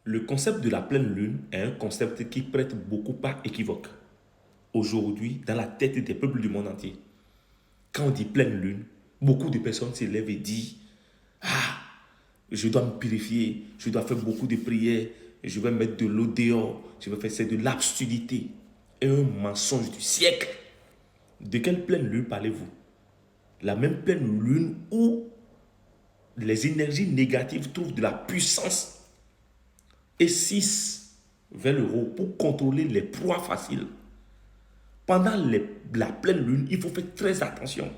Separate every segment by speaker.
Speaker 1: Le concept de la pleine lune est un concept qui prête beaucoup à équivoque. Aujourd'hui, dans la tête des peuples du monde entier, quand on dit pleine lune, beaucoup de personnes s'élèvent et disent ah, je dois me purifier, je dois faire beaucoup de prières, je vais mettre de l'eau dehors, je vais faire c'est de l'absurdité. Et un mensonge du siècle. De quelle pleine lune parlez-vous? La même pleine lune où les énergies négatives trouvent de la puissance et 6 vers le haut pour contrôler les proies faciles. Pendant la pleine lune, il faut faire très attention.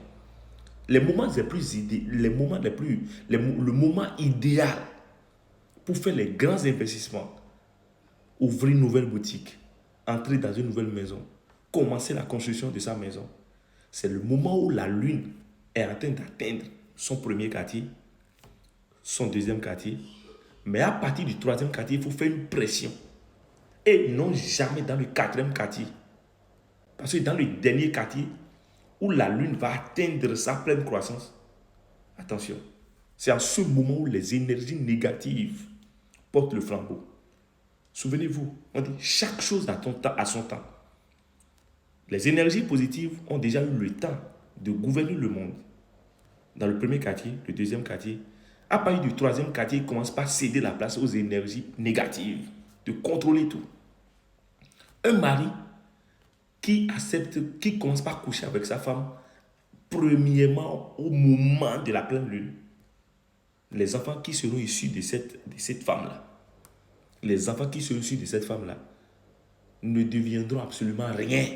Speaker 1: Les moments les plus les moments les plus, le moment idéal pour faire les grands investissements, ouvrir une nouvelle boutique, entrer dans une nouvelle maison, commencer la construction de sa maison, c'est le moment où la lune est en train d'atteindre son premier quartier, son deuxième quartier. Mais à partir du troisième quartier, il faut faire une pression. Et non jamais dans le quatrième quartier. Parce que dans le dernier quartier, où la lune va atteindre sa pleine croissance, attention, c'est en ce moment où les énergies négatives portent le flambeau. Souvenez-vous, on dit chaque chose a son temps. Les énergies positives ont déjà eu le temps de gouverner le monde. Dans le premier quartier, le deuxième quartier, à partir du troisième quartier, il commence par céder la place aux énergies négatives, de contrôler tout. Un mari qui commence par coucher avec sa femme, premièrement au moment de la pleine lune, les enfants qui seront issus de cette femme-là, les enfants qui seront issus de cette femme-là, ne deviendront absolument rien.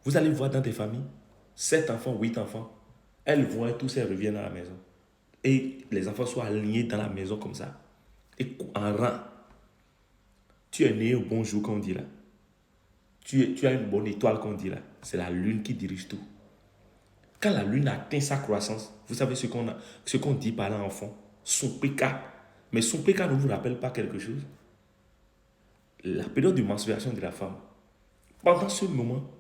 Speaker 1: Vous allez voir dans des familles, 7 enfants, 8 enfants, elles vont tous, elles reviennent à la maison. Et les enfants sont alignés dans la maison comme ça. Et en rang. Tu es né au bon jour qu'on dit là. Tu as une bonne étoile qu'on dit là. C'est la lune qui dirige tout. Quand la lune atteint sa croissance, vous savez ce qu'on dit par là en fond, son PK. Mais son PK ne vous rappelle pas quelque chose? La période de menstruation de la femme. Pendant ce moment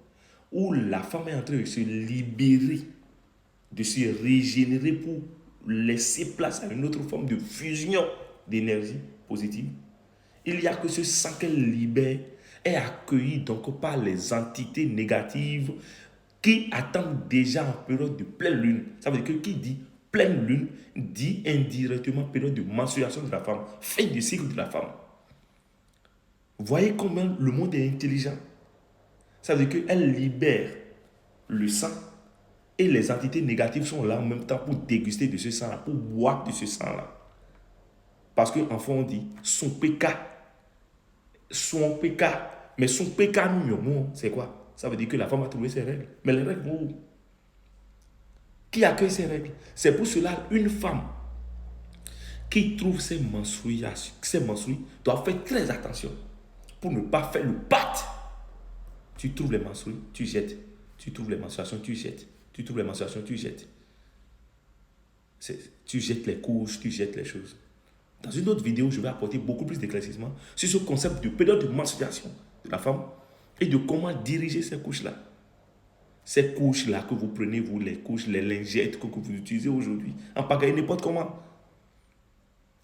Speaker 1: où la femme est en train de se libérer, de se régénérer pour laisser place à une autre forme de fusion d'énergie positive, il y a que ce sang qu'elle libère est accueilli donc par les entités négatives qui attendent déjà en période de pleine lune. Ça veut dire que qui dit pleine lune dit indirectement période de menstruation de la femme, fin du cycle de la femme. Voyez comment le monde est intelligent. Ça veut dire qu'elle libère le sang et les entités négatives sont là en même temps pour déguster de ce sang-là, pour boire de ce sang-là. Parce qu'en fond, on dit son PK. Son PK. Mais son PK, nous, c'est quoi? Ça veut dire que la femme a trouvé ses règles. Mais les règles vont où? Qui accueille ces règles? C'est pour cela une femme qui trouve ses menstrues doit faire très attention pour ne pas faire le pat. Tu trouves les menstrues, tu jettes. Tu trouves les menstruations, tu jettes. Tu trouves les menstruations, tu jettes. Tu jettes les couches, tu jettes les choses. Dans une autre vidéo, je vais apporter beaucoup plus d'éclaircissement sur ce concept de période de menstruation de la femme et de comment diriger ces couches-là. Ces couches-là que vous prenez, vous, les couches, les lingettes que vous utilisez aujourd'hui, en pagaille n'importe comment.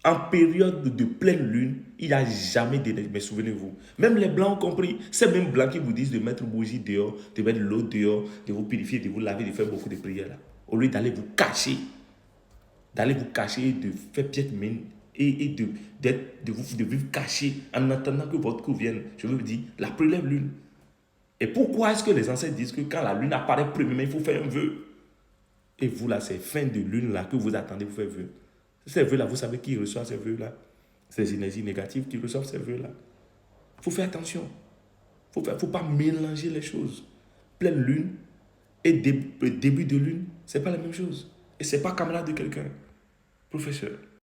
Speaker 1: En période de pleine lune, il n'y a jamais d'énergie. Mais souvenez-vous, même les blancs ont compris. C'est même blancs qui vous disent de mettre bougie dehors, de mettre l'eau dehors, de vous purifier, de vous laver, de faire beaucoup de prières là. Au lieu d'aller vous cacher, de faire piètre mine et de vivre caché en attendant que votre coup vienne. Je veux vous dire, la première lune. Et pourquoi est-ce que les ancêtres disent que quand la lune apparaît premièrement, il faut faire un vœu? Et vous là, c'est fin de lune là que vous attendez pour faire vœu. Ces vœux-là, vous savez qui reçoit ces vœux-là? C'est les énergies négatives qui reçoivent ces vœux-là. Il faut faire attention. Il ne faut pas mélanger les choses. Pleine lune et début de lune, ce n'est pas la même chose. Et ce n'est pas camarade de quelqu'un. Professeur.